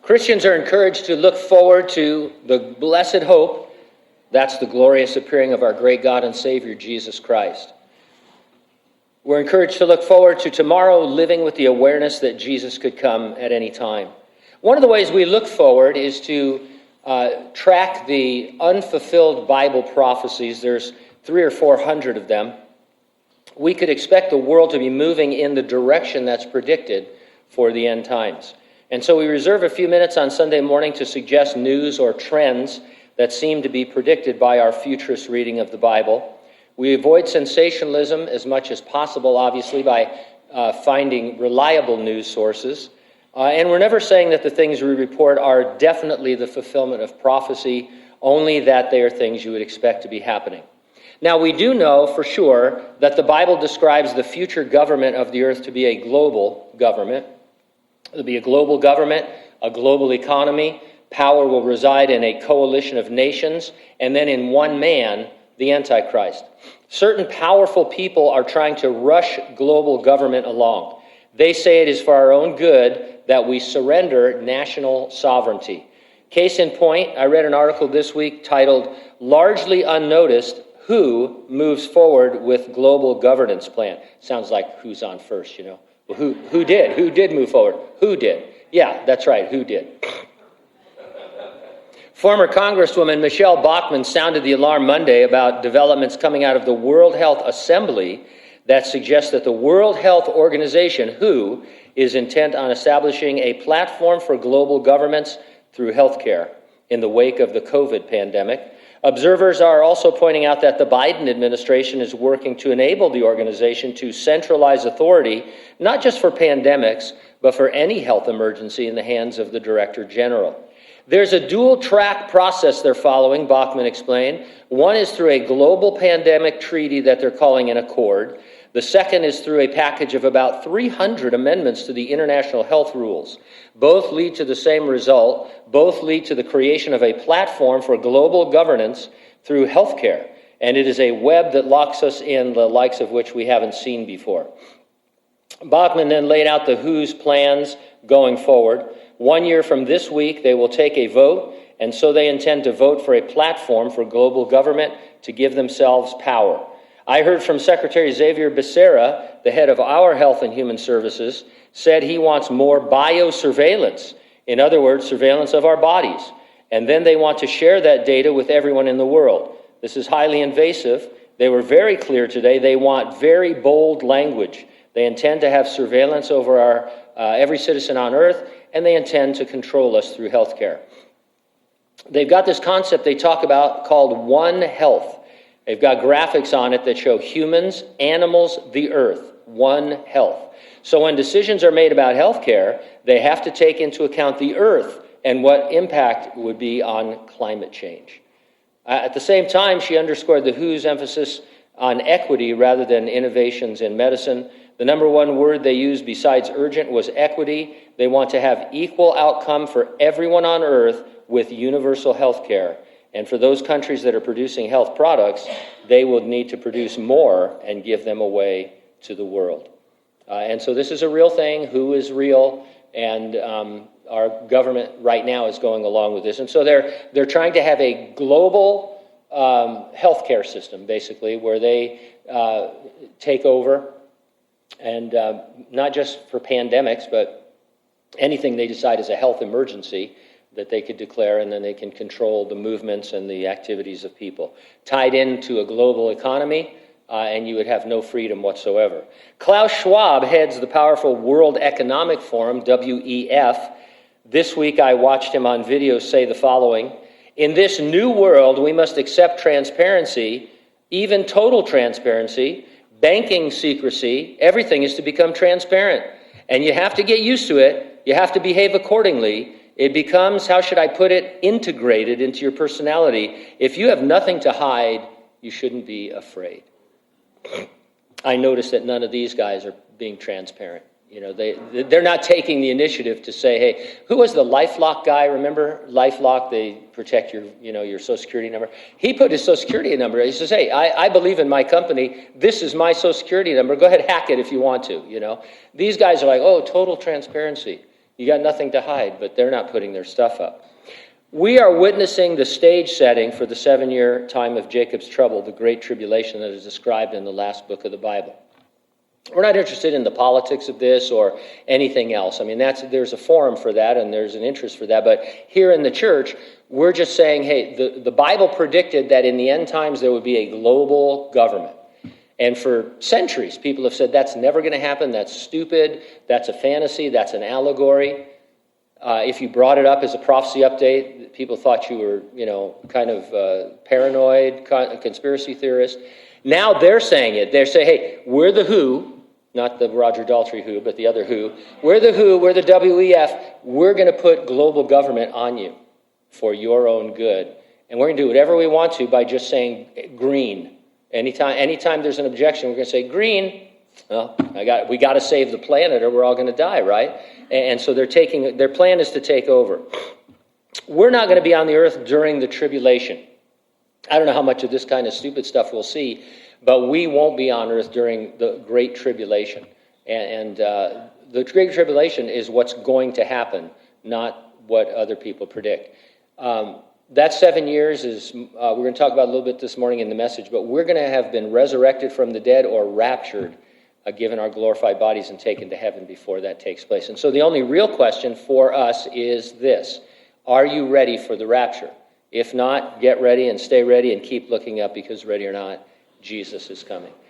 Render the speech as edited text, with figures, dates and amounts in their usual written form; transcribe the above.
Christians are encouraged to look forward to the blessed hope. That's the glorious appearing of our great God and Savior, Jesus Christ. We're encouraged to look forward to tomorrow, living with the awareness that Jesus could come at any time. One of the ways we look forward is to track the unfulfilled Bible prophecies. There's 300 or 400 of them. We could expect the world to be moving in the direction that's predicted for the end times. And so we reserve a few minutes on Sunday morning to suggest news or trends that seem to be predicted by our futurist reading of the Bible. We avoid sensationalism as much as possible, obviously, by finding reliable news sources. And we're never saying that the things we report are definitely the fulfillment of prophecy, only that they are things you would expect to be happening. Now, we do know for sure that the Bible describes the future government of the earth to be a global government. It'll be a global government, a global economy. Power will reside in a coalition of nations, and then in one man, the Antichrist. Certain powerful people are trying to rush global government along. They say it is for our own good that we surrender national sovereignty. Case in point, I read an article this week titled, "Largely Unnoticed, Who Moves Forward with Global Governance Plan?" Sounds like who's on first, you know. Well, who did? Who did move forward? Who did? Yeah, that's right, who did? Former Congresswoman Michelle Bachmann sounded the alarm Monday about developments coming out of the World Health Assembly that suggests that the World Health Organization, WHO, is intent on establishing a platform for global governments through healthcare in the wake of the COVID pandemic. Observers are also pointing out that the Biden administration is working to enable the organization to centralize authority, not just for pandemics, but for any health emergency in the hands of the Director General. There's a dual-track process they're following, Bachmann explained. One is through a global pandemic treaty that they're calling an accord. The second is through a package of about 300 amendments to the international health rules. Both lead to the same result. Both lead to the creation of a platform for global governance through healthcare. And it is a web that locks us in, the likes of which we haven't seen before. Bachmann then laid out the WHO's plans going forward. 1 year from this week, they will take a vote, and so they intend to vote for a platform for global government to give themselves power. I heard from Secretary Xavier Becerra, the head of our Health and Human Services, said he wants more biosurveillance. In other words, surveillance of our bodies. And then they want to share that data with everyone in the world. This is highly invasive. They were very clear today. They want very bold language. They intend to have surveillance over our every citizen on earth, and they intend to control us through healthcare. They've got this concept they talk about called One Health. They've got graphics on it that show humans, animals, the earth. One Health. So when decisions are made about healthcare, they have to take into account the earth and what impact would be on climate change. At the same time, she underscored the WHO's emphasis on equity rather than innovations in medicine. The number one word they used besides urgent was equity. They want to have equal outcome for everyone on earth with universal health care. And for those countries that are producing health products, they will need to produce more and give them away to the world. And so this is a real thing. WHO is real, and our government right now is going along with this. And so they're trying to have a global healthcare system, basically, where they take over, and not just for pandemics, but anything they decide is a health emergency that they could declare, and then they can control the movements and the activities of people. Tied into a global economy, and you would have no freedom whatsoever. Klaus Schwab heads the powerful World Economic Forum, WEF. This week I watched him on video say the following: "In this new world, we must accept transparency, even total transparency, banking secrecy. Everything is to become transparent. And you have to get used to it. You have to behave accordingly. It becomes, how should I put it, integrated into your personality. If you have nothing to hide, you shouldn't be afraid." I noticed that none of these guys are being transparent. You know, they're not taking the initiative to say, hey, who was the LifeLock guy? Remember LifeLock? They protect your Social Security number. He put his Social Security number. He says, hey, I believe in my company. This is my Social Security number. Go ahead, hack it if you want to. These guys are like, oh, total transparency. You got nothing to hide, but they're not putting their stuff up. We are witnessing the stage setting for the 7-year time of Jacob's trouble, the Great Tribulation that is described in the last book of the Bible. We're not interested in the politics of this or anything else. I mean, there's a forum for that and there's an interest for that. But here in the church, we're just saying, hey, the Bible predicted that in the end times there would be a global government. And for centuries, people have said that's never going to happen, that's stupid, that's a fantasy, that's an allegory. If you brought it up as a prophecy update, people thought you were, kind of paranoid, conspiracy theorist. Now they're saying it. They're saying, hey, we're the WHO, not the Roger Daltrey WHO, but the other WHO. We're the WHO, we're the WEF. We're going to put global government on you for your own good. And we're going to do whatever we want to by just saying green. Anytime there's an objection, we're going to say green. Well, we got to save the planet or we're all going to die, right? And so their plan is to take over. We're not going to be on the earth during the tribulation. I don't know how much of this kind of stupid stuff we'll see, but we won't be on earth during the Great Tribulation. And the Great Tribulation is what's going to happen, not what other people predict. That 7 years is, we're going to talk about a little bit this morning in the message, but we're going to have been resurrected from the dead or raptured, given our glorified bodies and taken to heaven before that takes place. And so the only real question for us is this: are you ready for the rapture? If not, get ready and stay ready and keep looking up, because ready or not, Jesus is coming.